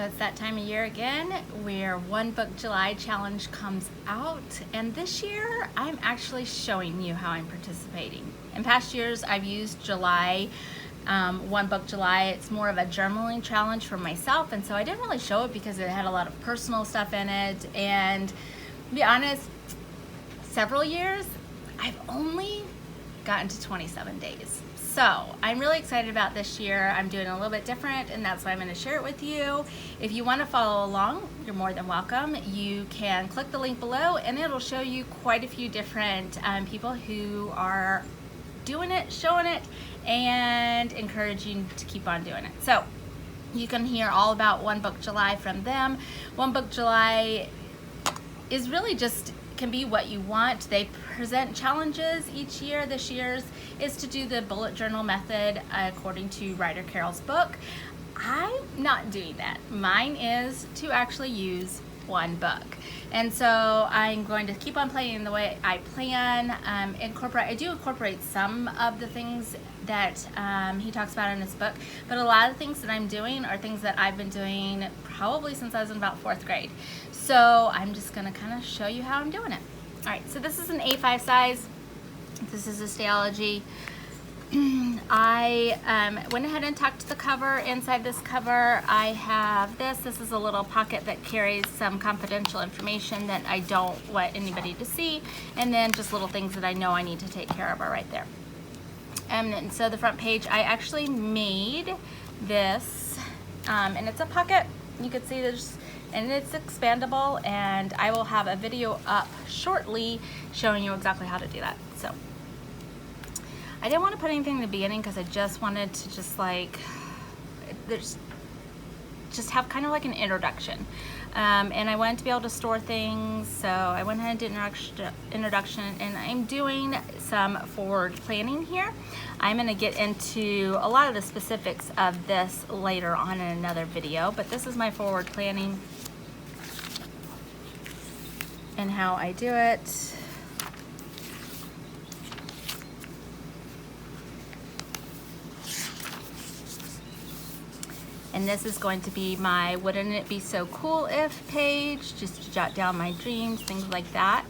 So it's that time of year again where One Book July challenge comes out, and this year I'm actually showing you how I'm participating. In past years I've used July, One Book July. It's more of a journaling challenge for myself, and so I didn't really show it because it had a lot of personal stuff in it, and to be honest, several years I've only gotten to 27 days. So I'm really excited about this year. I'm doing a little bit different, and that's why I'm going to share it with you. If you want to follow along, you're more than welcome. You can click the link below and it'll show you quite a few different people who are doing it, showing it, and encouraging to keep on doing it. So you can hear all about One Book July from them. One Book July is really just can be what you want. They present challenges each year. This year's is to do the bullet journal method according to writer Carol's book. I'm not doing that. Mine is to actually use one book. And so I'm going to keep on playing the way I plan. I do incorporate some of the things that he talks about in his book, but a lot of things that I'm doing are things that I've been doing probably since I was in about 4th grade. So I'm just gonna kind of show you how I'm doing it. All right, so this is an A5 size. This is a Stalogy. I went ahead and tucked the cover. Inside this cover, I have this. This is a little pocket that carries some confidential information that I don't want anybody to see, and then just little things that I know I need to take care of are right there. And so the front page, I actually made this, and it's a pocket. You can see there's, and it's expandable, and I will have a video up shortly showing you exactly how to do that. So I didn't want to put anything in the beginning because I just wanted to just have kind of like an introduction. And I wanted to be able to store things, so I went ahead and did introduction, and I'm doing some forward planning here. I'm going to get into a lot of the specifics of this later on in another video, but this is my forward planning and how I do it. And this is going to be my "Wouldn't It Be So Cool If" page, just to jot down my dreams, things like that.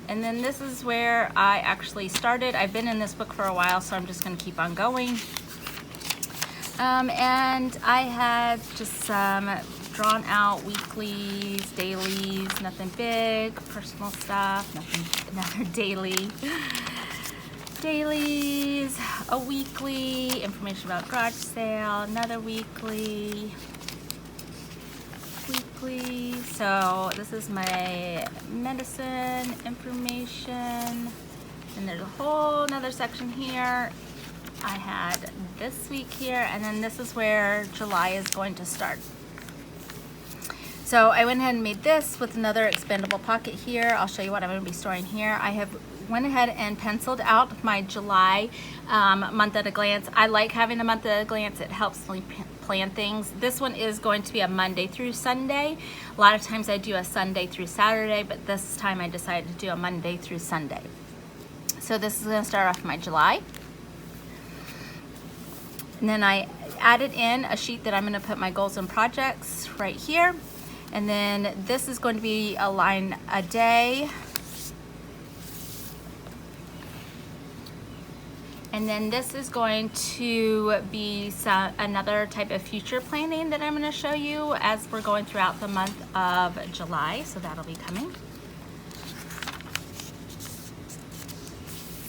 And then this is where I actually started. I've been in this book for a while, so I'm just going to keep on going. And I had just some drawn out weeklies, dailies, nothing big, personal stuff, another daily. Dailies, a weekly, information about garage sale, another weekly. So this is my medicine information, and there's a whole another section here. I had this week here, and then this is where July is going to start. So I went ahead and made this with another expandable pocket here. I'll show you what I'm going to be storing here. I have went ahead and penciled out my July month at a glance. I like having a month at a glance. It helps me plan things. This one is going to be a Monday through Sunday. A lot of times I do a Sunday through Saturday, but this time I decided to do a Monday through Sunday. So this is going to start off my July. And then I added in a sheet that I'm going to put my goals and projects right here. And then this is going to be a line a day. And then this is going to be another type of future planning that I'm going to show you as we're going throughout the month of July. So that'll be coming.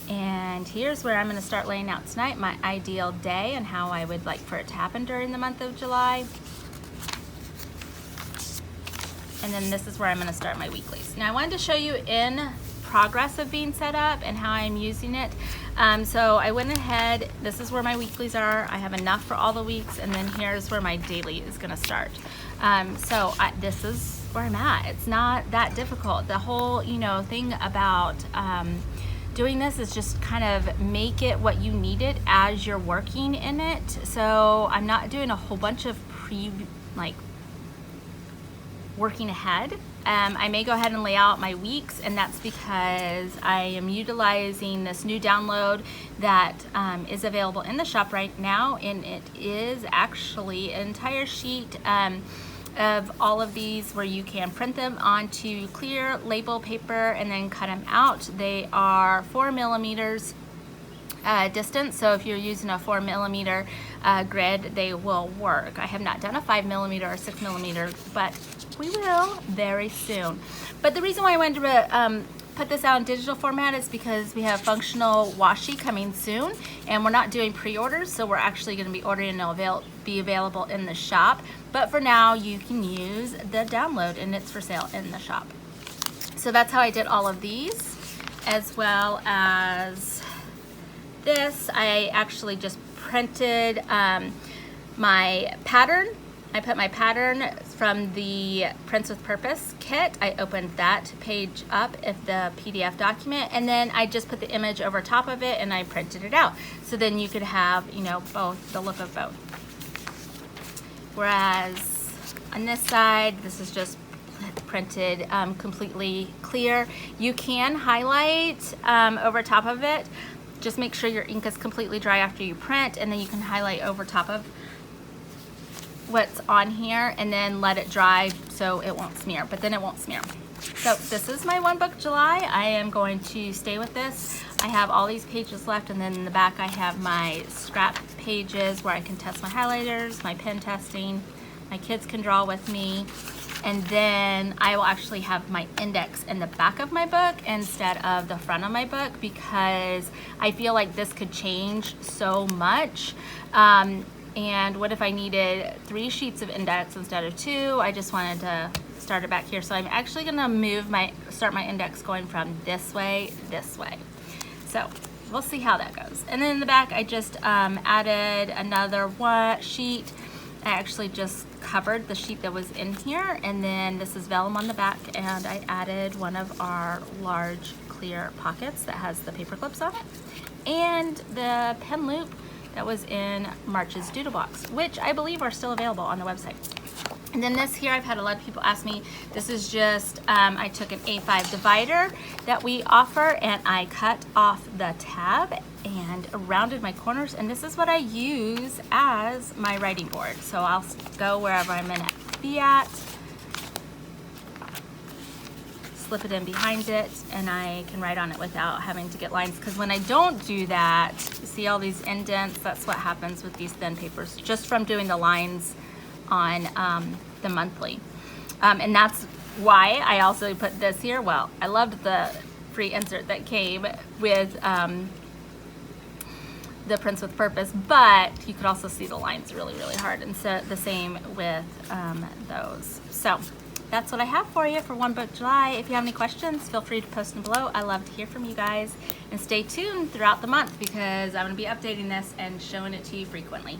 And here's where I'm going to start laying out tonight my ideal day and how I would like for it to happen during the month of July. And then this is where I'm going to start my weeklies. Now I wanted to show you in progress of being set up and how I'm using it. So I went ahead, this is where my weeklies are. I have enough for all the weeks, and then here's where my daily is going to start. This is where I'm at. It's not that difficult. The whole thing about doing this is just kind of make it what you need it as you're working in it. So I'm not doing a whole bunch of working ahead. I may go ahead and lay out my weeks, and that's because I am utilizing this new download that is available in the shop right now, and it is actually an entire sheet of all of these where you can print them onto clear label paper and then cut them out. They are 4 millimeters distance, so if you're using a 4 millimeter grid, they will work. I have not done a 5 millimeter or 6 millimeter, but we will very soon. But the reason why I wanted to put this out in digital format is because we have functional washi coming soon, and we're not doing pre-orders, so we're actually going to be ordering, and it'll be available in the shop. But for now, you can use the download, and it's for sale in the shop. So that's how I did all of these, as well as this. I actually just printed my pattern. I put my pattern from the Prints with Purpose kit. I opened that page up of the PDF document, and then I just put the image over top of it and I printed it out. So then you could have, you know, both, the look of both. Whereas on this side, this is just printed completely clear. You can highlight over top of it. Just make sure your ink is completely dry after you print, and then you can highlight over top of what's on here and then let it dry so it won't smear, but then it won't smear. So this is my one book July. I am going to stay with this. I have all these pages left, and then in the back I have my scrap pages where I can test my highlighters, my pen testing. My kids can draw with me, and then I will actually have my index in the back of my book instead of the front of my book, because I feel like this could change so much. And what if I needed 3 sheets of index instead of 2? I just wanted to start it back here. So I'm actually gonna start my index going from this way. So we'll see how that goes. And then in the back, I just added another sheet. I actually just covered the sheet that was in here, and then this is vellum on the back, and I added one of our large clear pockets that has the paper clips on it, and the pen loop that was in March's doodle box, which I believe are still available on the website. And then this here, I've had a lot of people ask me, this is just, I took an A5 divider that we offer, and I cut off the tab and rounded my corners, and this is what I use as my writing board. So I'll go wherever I'm gonna be at, slip it in behind it, and I can write on it without having to get lines, because when I don't do that, you see all these indents? That's what happens with these thin papers, just from doing the lines on the monthly. And that's why I also put this here. Well, I loved the free insert that came with the Prints with Purpose, but you could also see the lines really, really hard, and so the same with those. So that's what I have for you for One Book July. If you have any questions, feel free to post them below. I love to hear from you guys, and stay tuned throughout the month because I'm going to be updating this and showing it to you frequently.